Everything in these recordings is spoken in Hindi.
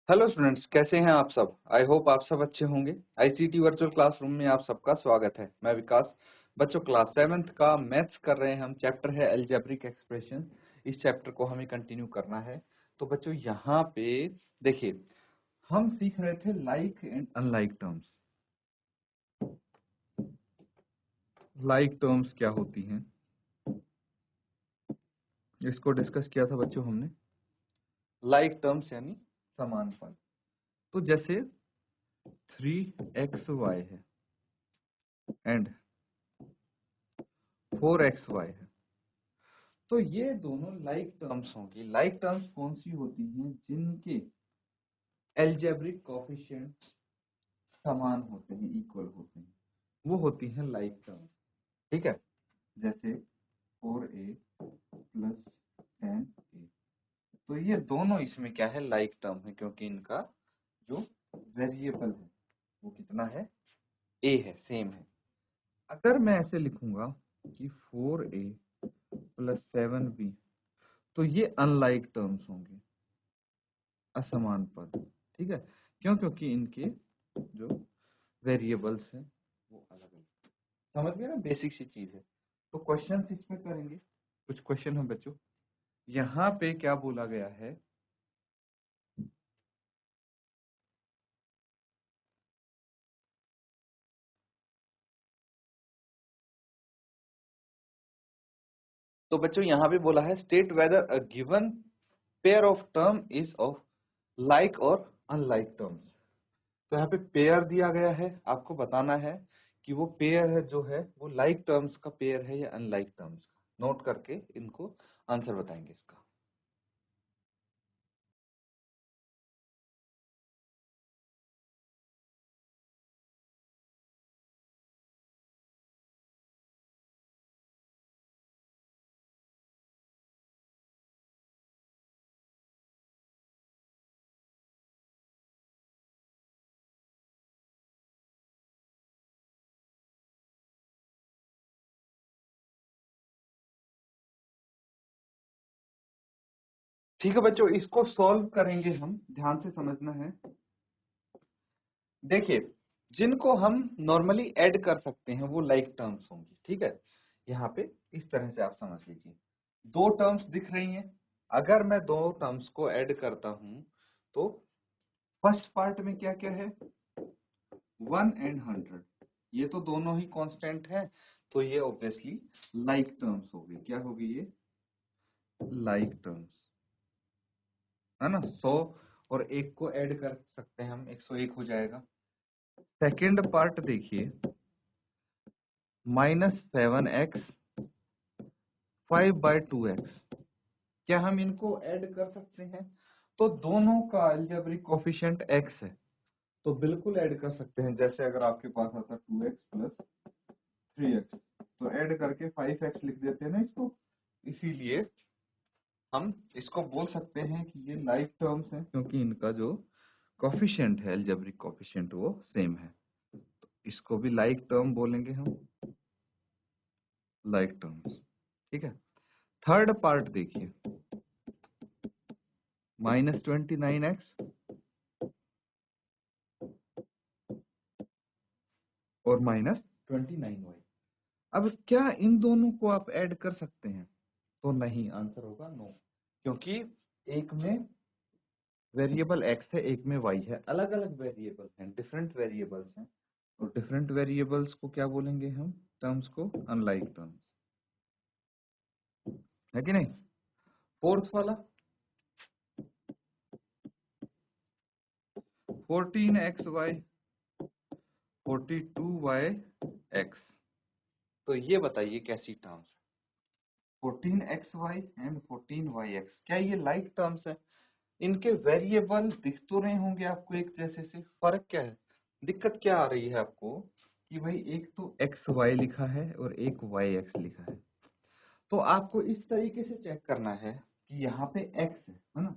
हेलो स्टूडेंट्स, कैसे हैं आप सब। आई होप आप सब अच्छे होंगे। आईसीटी वर्चुअल क्लासरूम में आप सबका स्वागत है। मैं विकास। बच्चों, क्लास 7th का मैथ्स कर रहे हैं हम। चैप्टर है अलजेब्रिक एक्सप्रेशन। इस चैप्टर को हमें कंटिन्यू करना है। तो बच्चों यहाँ पे देखिए, हम सीख रहे थे like and unlike terms. Like terms क्या होती हैं, इसको डिस्कस किया था बच्चों हमने। लाइक टर्म्स यानी समान पद। तो जैसे 3xy है एंड 4xy है, तो ये दोनों लाइक टर्म्स होंगी। लाइक टर्म्स कौन सी होती हैं? जिनके एल्जेब्रिक कोएफिशिएंट्स समान होते हैं, इक्वल होते हैं, वो होती हैं लाइक टर्म्स। ठीक है, जैसे 4a प्लस 10a। तो ये दोनों इसमें क्या है, लाइक टर्म है, क्योंकि इनका जो वेरिएबल है वो कितना है, a है, सेम है। अगर मैं ऐसे लिखूंगा कि 4a प्लस 7b, तो ये अनलाइक टर्म्स होंगे, असमान पद। ठीक है, क्यों? क्योंकि इनके जो वेरिएबल्स हैं वो अलग अलग। समझ गए ना, बेसिक सी चीज है। तो क्वेश्चन इसमें करेंगे, कुछ क्वेश्चन है बच्चों। यहाँ पे क्या बोला गया है, तो बच्चों यहाँ पे बोला है state whether a given pair of term is of like और अनलाइक टर्म्स। तो यहाँ पे पेयर दिया गया है, आपको बताना है कि वो पेयर है जो है वो लाइक टर्म्स का पेयर है या अनलाइक टर्म्स का। नोट करके इनको आंसर बताएंगे इसका। ठीक है बच्चों, इसको सॉल्व करेंगे हम, ध्यान से समझना है। देखिए, जिनको हम नॉर्मली ऐड कर सकते हैं वो लाइक टर्म्स होंगी। ठीक है, यहाँ पे इस तरह से आप समझ लीजिए, दो टर्म्स दिख रही हैं। अगर मैं दो टर्म्स को ऐड करता हूं तो फर्स्ट पार्ट में क्या क्या है, 1 एंड 100। ये तो दोनों ही कांस्टेंट है, तो ये ऑब्वियसली लाइक टर्म्स हो गई। क्या होगी ये? लाइक टर्म्स, है ना। 100 और 1 को ऐड कर सकते हैं हम, 101 हो जाएगा। सेकेंड पार्ट देखिए, -7x 5/2x। क्या हम इनको ऐड कर सकते हैं? तो दोनों का अलजेब्रिक कोएफिशिएंट x है, तो बिल्कुल ऐड कर सकते हैं। जैसे अगर आपके पास आता 2x प्लस 3x, तो ऐड करके 5x लिख देते हैं ना इसको। इसीलिए हम इसको बोल सकते हैं कि ये लाइक टर्म्स हैं, क्योंकि इनका जो कोएफिशिएंट है, अलजेब्रिक कोएफिशिएंट, वो सेम है। तो इसको भी लाइक टर्म बोलेंगे हम, लाइक टर्म्स। ठीक है, थर्ड पार्ट देखिए, -29x और -29y। अब क्या इन दोनों को आप ऐड कर सकते हैं? तो नहीं, आंसर होगा नो, क्योंकि एक में वेरिएबल x है, एक में y है। अलग अलग वेरिएबल्स हैं, डिफरेंट वेरिएबल्स हैं, और डिफरेंट वेरिएबल्स को क्या बोलेंगे हम? टर्म्स को अनलाइक टर्म्स, है कि नहीं। फोर्थ वाला 14xy 42yx, तो ये बताइए कैसी टर्म्स है? 14xy एंड 14yx, क्या ये लाइक टर्म्स है? इनके वेरिएबल दिख तो रहे होंगे आपको एक जैसे से, फर्क क्या है, दिक्कत क्या आ रही है आपको कि भाई एक तो एक्स वाई लिखा है और एक वाई एक्स लिखा है। तो आपको इस तरीके से चेक करना है कि यहाँ पे एक्स है ना,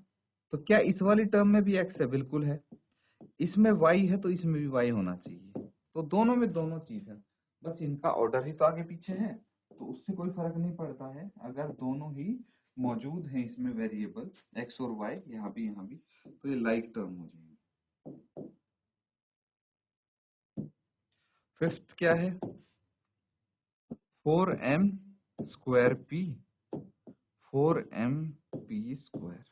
तो क्या इस वाली टर्म में भी एक्स है? बिल्कुल है। इसमें वाई है तो इसमें भी वाई होना चाहिए। तो दोनों में दोनों चीज है, बस इनका ऑर्डर ही तो आगे पीछे है, तो उससे कोई फर्क नहीं पड़ता है अगर दोनों ही मौजूद हैं इसमें वेरिएबल एक्स और वाई, यहाँ भी, तो ये लाइक टर्म हो जाएंगे। फिफ्थ क्या है, 4m square P, 4m P square.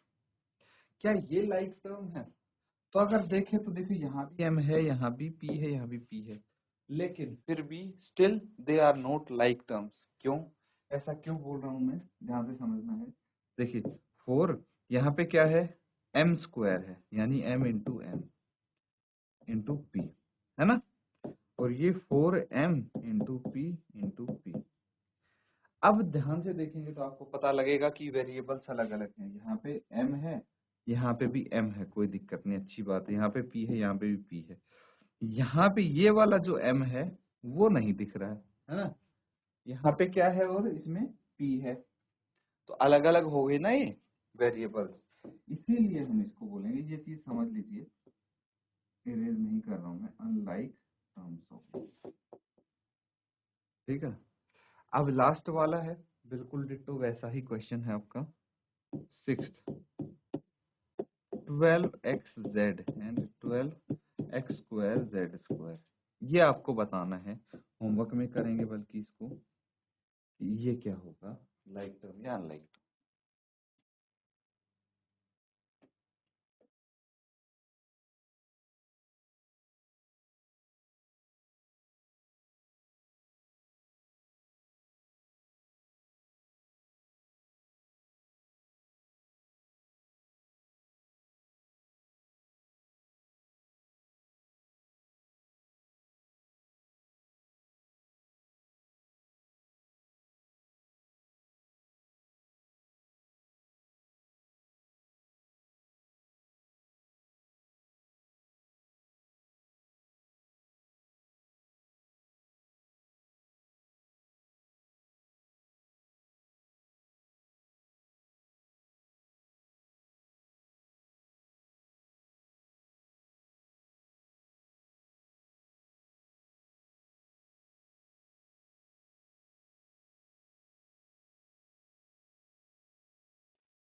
क्या ये लाइक टर्म है? तो अगर देखें तो देखिए यहाँ भी m है, यहाँ भी p है, यहाँ भी p है, लेकिन फिर भी still they are not like terms. क्यों? ऐसा क्यों बोल रहा हूं मैं, ध्यान से समझना है। देखिए 4 यहाँ पे क्या है, m स्क्वायर है, यानी m into m into p, है ना, और ये 4m into P into P. अब ध्यान से देखेंगे तो आपको पता लगेगा कि वेरिएबल्स अलग अलग हैं। यहाँ पे m है, यहाँ पे भी m है, कोई दिक्कत नहीं, अच्छी बात है। यहाँ पे p है, यहाँ पे भी p है। यहाँ पे ये वाला जो m है वो नहीं दिख रहा है ना, यहाँ पे क्या है और इसमें p है, तो अलग अलग हो गए ना ये वेरिएबल्स, इसीलिए हम इसको बोलेंगे, ये चीज समझ लीजिए, इरेज नहीं कर रहा हूं मैं, अनलाइक टर्म्स ऑफ। ठीक है, अब लास्ट वाला है, बिल्कुल डिट्टो वैसा ही क्वेश्चन है आपका, sixth, 12xz and 12x square z square. ये आपको बताना है, होमवर्क में करेंगे बल्कि इसको, ये क्या होगा, लाइक टर्म या अनलाइक टर्म।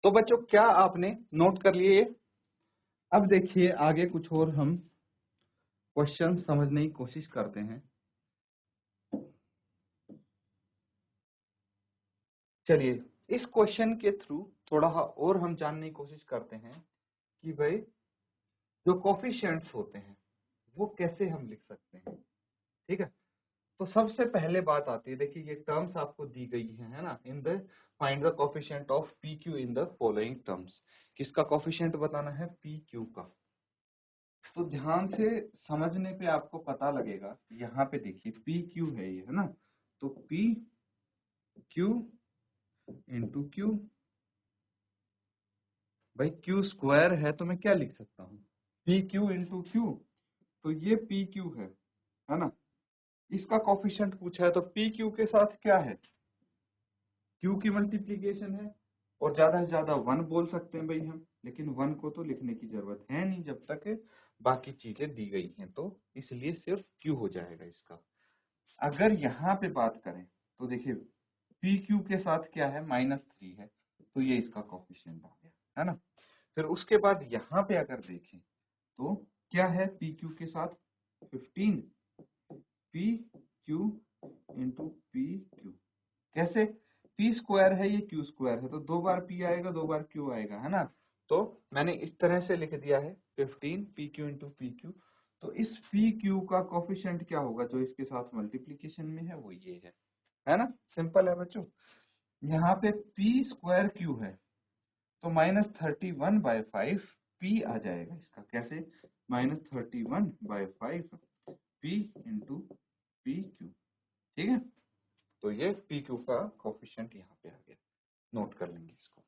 तो बच्चों क्या आपने नोट कर लिए? अब देखिए आगे कुछ और हम क्वेश्चन समझने की कोशिश करते हैं। चलिए इस क्वेश्चन के थ्रू थोड़ा और हम जानने की कोशिश करते हैं कि भाई जो कोफिशिएंट्स होते हैं वो कैसे हम लिख सकते हैं। ठीक है, तो सबसे पहले बात आती है, देखिए ये टर्म्स आपको दी गई है ना, in the find the coefficient of P Q in the following terms. किसका कोफिशिएंट बताना है? पी क्यू का। तो ध्यान से समझने पे आपको पता लगेगा, यहाँ पे देखिए पी क्यू है ये, है ना, तो पी क्यू इंटू क्यू, भाई क्यू स्क्वायर है तो मैं क्या लिख सकता हूँ, पी क्यू इंटू क्यू, तो ये पी क्यू है ना, इसका कोफिशिएंट पूछा है, तो पी क्यू के साथ क्या है, क्यू की मल्टीप्लीकेशन है, और ज्यादा से ज्यादा वन बोल सकते हैं भाई हम, लेकिन वन को तो लिखने की जरूरत है नहीं जब तक बाकी चीजें दी गई हैं, तो इसलिए सिर्फ क्यू हो जाएगा इसका। अगर यहाँ पे बात करें तो देखिए पी क्यू के साथ क्या है, -3 है, तो ये इसका कोफिशिएंट आ गया, है ना। फिर उसके बाद यहाँ पे अगर देखें तो क्या है पी क्यू के साथ, 15 P Q into P Q. कैसे? पी स्क्वायर है, ये क्यू स्क्वायर है, तो 2 बार पी आएगा 2 बार क्यू आएगा, है ना। तो मैंने इस तरह से लिख दिया है 15 P Q into P Q. तो इस पी क्यू का कोफिशिएंट क्या होगा, जो इसके साथ मल्टीप्लीकेशन में है वो ये है ना। सिंपल है बच्चों। यहाँ पे पी स्क्वायर क्यू है, तो -31/5 पी आ जाएगा इसका। कैसे? -31/5 पी इंटू पी क्यू। ठीक है, तो ये पी क्यू का कोफिशिएंट यहाँ पे आ गया, नोट कर लेंगे इसको।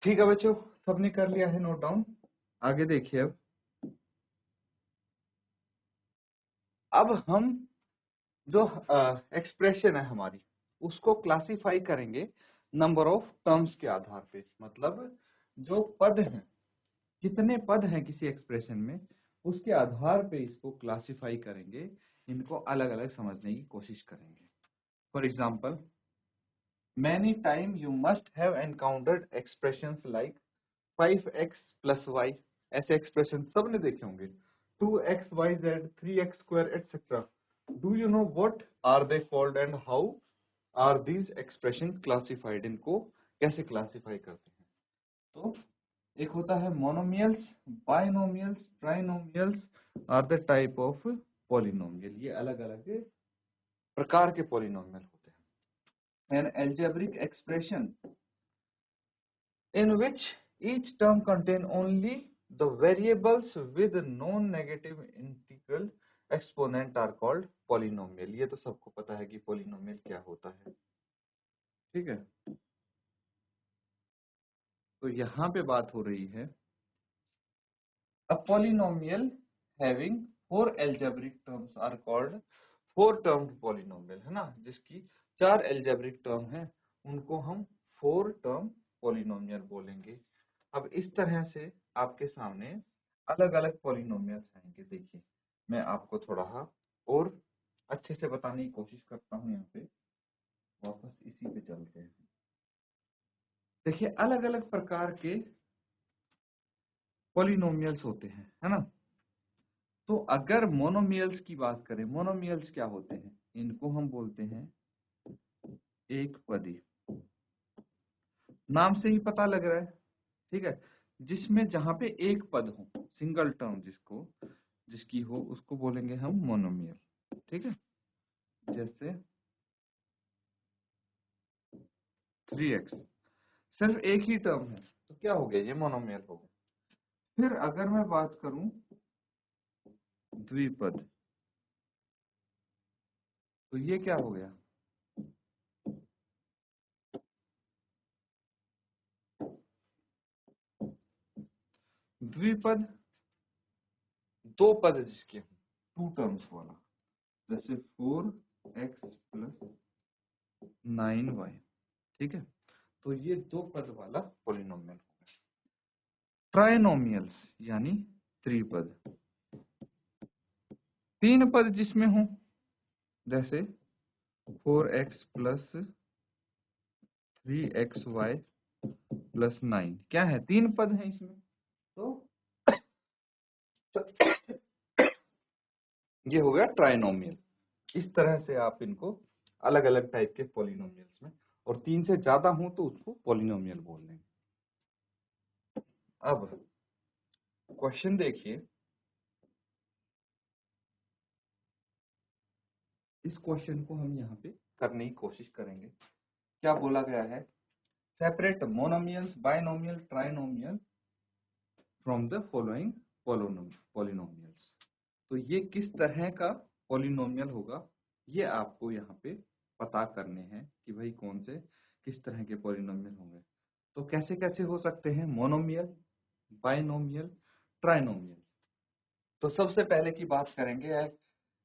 ठीक है बच्चों, सबने कर लिया है नोट डाउन। आगे देखिए अब हम जो एक्सप्रेशन है हमारी उसको क्लासिफाई करेंगे नंबर ऑफ टर्म्स के आधार पे। मतलब जो पद हैं, कितने पद हैं किसी एक्सप्रेशन में, उसके आधार पे इसको क्लासिफाई करेंगे, इनको अलग अलग समझने की कोशिश करेंगे। For example, many time you must have encountered expressions like 5x plus y, ऐसे एक्सप्रेशन सबने देखे होंगे। 2xyz, 3x² etc. Do you know what are they called and how are these expression classified? इनको कैसे क्लासिफाई करते हैं? तो एक होता है monomials, binomials, trinomials are the type of polynomial. ये अलग अलग प्रकार के पॉलिनोमियल होते हैं। An algebraic expression in which each term contain only the variables with non-negative integral exponent are called polynomial। ये तो सबको पता है कि polynomial क्या होता है, ठीक है। तो यहाँ पे बात हो रही है a polynomial having four algebraic terms are called four termed polynomial, है ना, जिसकी चार algebraic term है उनको हम four term polynomial बोलेंगे। अब इस तरह से आपके सामने अलग अलग पॉलिनोमियल्स आएंगे। देखिए मैं आपको थोड़ा और अच्छे से बताने की कोशिश करता हूँ। यहाँ पे वापस इसी पे चलते हैं। देखिए अलग अलग प्रकार के पॉलिनोमियल्स होते हैं, है ना। तो अगर मोनोमियल्स की बात करें, मोनोमियल्स क्या होते हैं? इनको हम बोलते हैं एक पदी। नाम से ही पता लग रहा है, ठीक है। जिसमें जहां पे एक पद हो, सिंगल टर्म जिसकी हो, उसको बोलेंगे हम मोनोमियल, ठीक है। जैसे 3x सिर्फ एक ही टर्म है तो क्या हो गया? ये मोनोमियल हो गया। फिर अगर मैं बात करूं द्विपद, तो ये क्या हो गया? द्विपद दो पद जिसके हों, टू टर्म्स वाला, जैसे 4x plus 9y, ठीक है। तो ये दो पद वाला पॉलिनोमियल हो गया। ट्राइनोमियल्स यानी त्रिपद, तीन पद जिसमें हो, जैसे 4x plus 3xy plus 9, क्या है? तीन पद हैं इसमें। तो ये हो गया ट्राइनोमियल। इस तरह से आप इनको अलग अलग टाइप के पॉलिनोमियल्स में, और तीन से ज्यादा हो तो उसको पॉलिनोमियल बोल लेंगे। अब क्वेश्चन देखिए, इस क्वेश्चन को हम यहाँ पे करने की कोशिश करेंगे। क्या बोला गया है? Separate monomials, binomial, trinomial from the following polynomials. तो ये किस तरह का पॉलिनोमियल होगा, ये आपको यहाँ पे पता करने हैं कि भाई कौन से किस तरह के पॉलिनोमियल होंगे। तो कैसे कैसे हो सकते हैं? Monomial, binomial, trinomial. तो सबसे पहले की बात करेंगे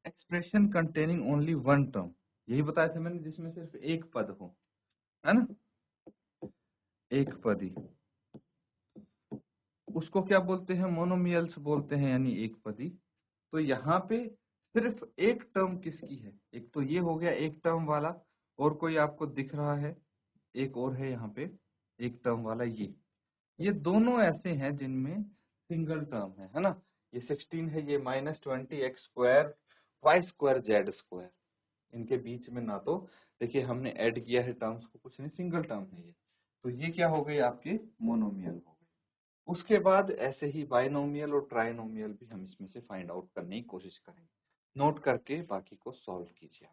expression containing only one term. यही बताया था मैंने, जिसमें सिर्फ एक पद हो, है ना, एक पदी, उसको क्या बोलते हैं? मोनोमियल्स बोलते हैं, यानी एक पदी। तो यहाँ पे सिर्फ एक टर्म किसकी है? एक तो ये हो गया एक टर्म वाला, और कोई आपको दिख रहा है? एक और है यहाँ पे एक टर्म वाला, ये दोनों ऐसे हैं जिनमें सिंगल टर्म है ना। ये 16 है, ये -20x² y² z²। इनके बीच में ना तो देखिए हमने ऐड किया है टर्म्स को, कुछ नहीं, सिंगल टर्म है ये। तो ये क्या हो गए? आपके मोनोमियल हो गए। उसके बाद ऐसे ही बाइनोमियल और ट्राइनोमियल भी हम इसमें से फाइंड आउट करने की कोशिश करेंगे। नोट करके बाकी को सॉल्व कीजिए।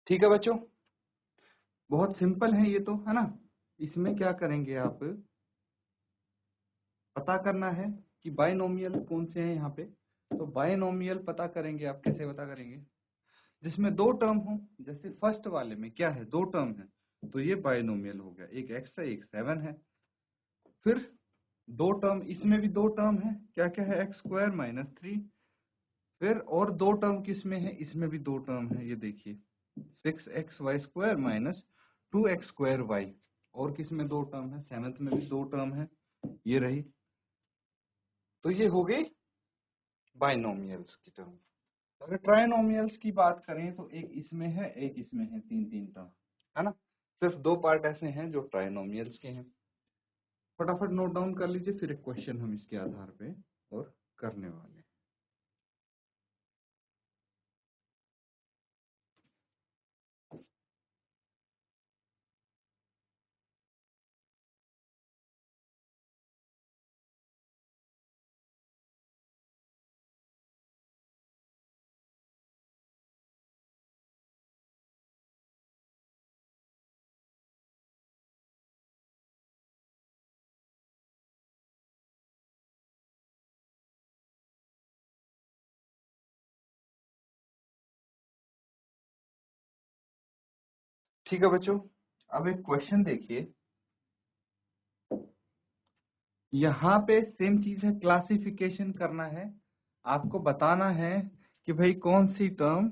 ठीक है बच्चों, बहुत सिंपल है ये तो, है ना। इसमें क्या करेंगे आप, पता करना है कि बाइनोमियल कौन से हैं यहाँ पे। तो बाइनोमियल पता करेंगे आप, कैसे पता करेंगे, जिसमें दो टर्म हो। जैसे फर्स्ट वाले में क्या है, दो टर्म है, तो ये बाइनोमियल हो गया, एक x है एक 7 है। फिर दो टर्म, इसमें भी दो टर्म है, क्या क्या है, x² - 3। फिर और दो टर्म किसमें है, इसमें भी दो टर्म है, ये देखिए 6xy² - 2x²y। और किसमें दो टर्म है, सेवंथ में भी दो टर्म है, ये रही। तो ये हो गई बाइनोमियल्स की टर्म। अगर ट्राइनोमियल्स की बात करें तो एक इसमें है एक इसमें है, तीन तीन टर्म, है ना। सिर्फ दो पार्ट ऐसे हैं जो ट्राइनोमियल्स के हैं। फटाफट नोट डाउन कर लीजिए, फिर एक क्वेश्चन हम इसके आधार पे और करने वाले हैं। ठीक है बच्चों, अब एक क्वेश्चन देखिए, यहाँ पे सेम चीज है, क्लासिफिकेशन करना है। आपको बताना है कि भाई कौन सी टर्म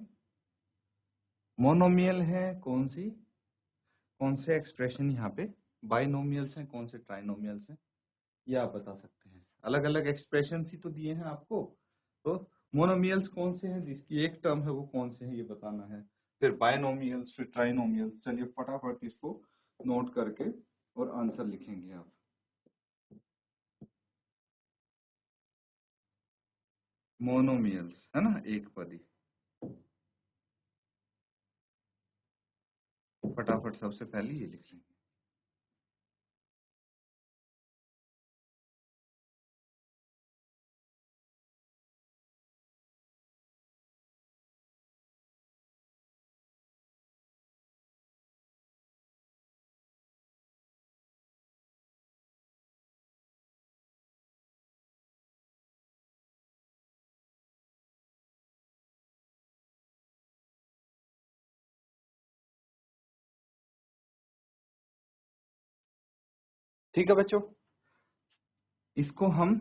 मोनोमियल है, कौन से एक्सप्रेशन यहाँ पे बाइनोमियल्स हैं, कौन से ट्राइनोमियल्स हैं, ये आप बता सकते हैं। अलग अलग एक्सप्रेशन ही तो दिए हैं आपको, तो मोनोमियल्स कौन से हैं, जिसकी एक टर्म है वो कौन से हैं, ये बताना है। फिर बाइनोमियल्स, फिर ट्राइनोमियल्स। चलिए फटाफट इसको नोट करके और आंसर लिखेंगे आप। मोनोमियल्स है ना, एक पदी। फटाफट सबसे पहले ये लिख लेंगे। ठीक है बच्चों, इसको हम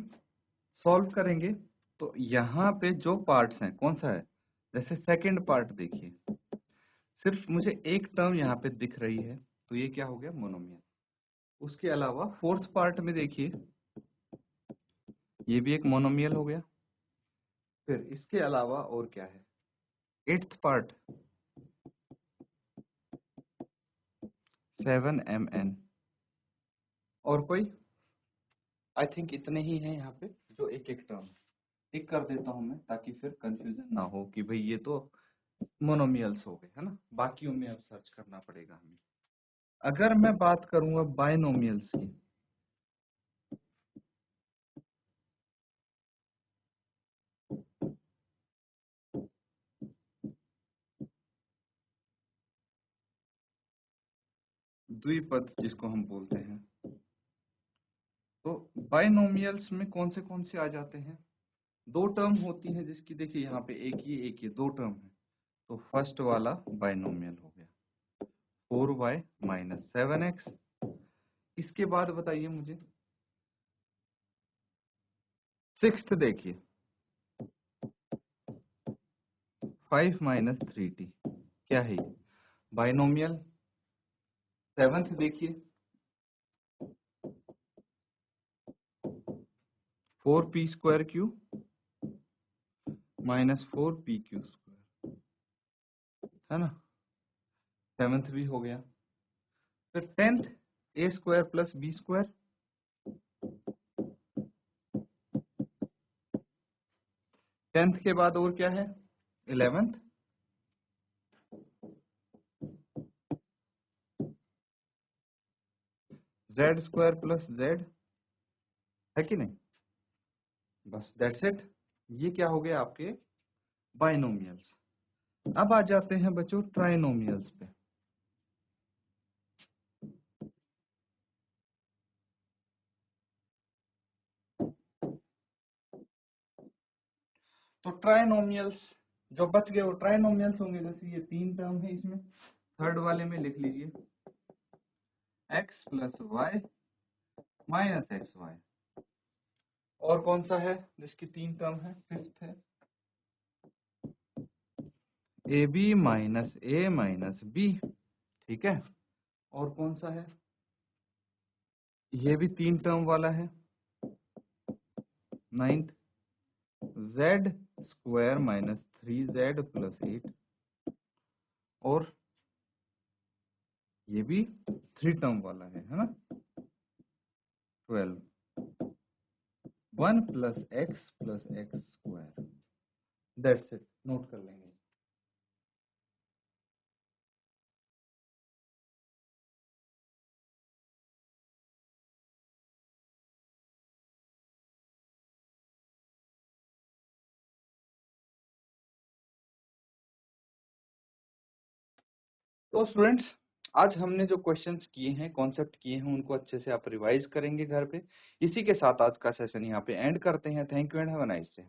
सॉल्व करेंगे। तो यहाँ पे जो पार्ट्स हैं, कौन सा है, जैसे सेकंड पार्ट देखिए, सिर्फ मुझे एक टर्म यहाँ पे दिख रही है, तो ये क्या हो गया, मोनोमियल। उसके अलावा फोर्थ पार्ट में देखिए, ये भी एक मोनोमियल हो गया। फिर इसके अलावा और क्या है, एट्थ पार्ट 7mn। और कोई, आई थिंक इतने ही हैं यहाँ पे जो एक एक टर्म। टिक कर देता हूं मैं, ताकि फिर कंफ्यूजन ना हो कि भाई ये तो मोनोमियल्स हो गए, है ना। बाकियों में अब सर्च करना पड़ेगा हमें। अगर मैं बात करूं अब बाइनोमियल्स की, द्विपद जिसको हम बोलते हैं, तो बाइनोमियल्स में कौन से आ जाते हैं, दो टर्म होती है जिसकी, देखिए यहाँ पे एक ये दो टर्म है। तो फर्स्ट वाला बाइनोमियल हो गया 4y - 7x। इसके बाद बताइए मुझे, सिक्स्थ देखिए 5 - 3t, क्या है बाइनोमियल। सेवंथ देखिए 4p² - 4pq², है ना। सेवंथ भी हो गया। फिर टेंथ a² + b²। टेंथ के बाद और क्या है, 11th z² + z, है कि नहीं। बस दैट्स इट। ये क्या हो गया आपके बाइनोमियल्स। अब आ जाते हैं बच्चों ट्राइनोमियल्स पे। तो ट्राइनोमियल्स जो बच गए वो ट्राइनोमियल्स होंगे, जैसे ये 3 टर्म है इसमें, थर्ड वाले में लिख लीजिए x plus y minus x y. और कौन सा है जिसकी 3 टर्म है, फिफ्थ है ए बी माइनस बी, ठीक है। और कौन सा है, ये भी 3 टर्म वाला है, ninth z square minus 3z plus 8। और ये भी 3 टर्म वाला है ना, 12 1 plus x square. That's it, note कर लेंगे। तो स्टूडेंट्स, आज हमने जो क्वेश्चंस किए हैं, कॉन्सेप्ट किए हैं, उनको अच्छे से आप रिवाइज करेंगे घर पे। इसी के साथ आज का सेशन यहाँ पे एंड करते हैं। Thank you and have a nice day.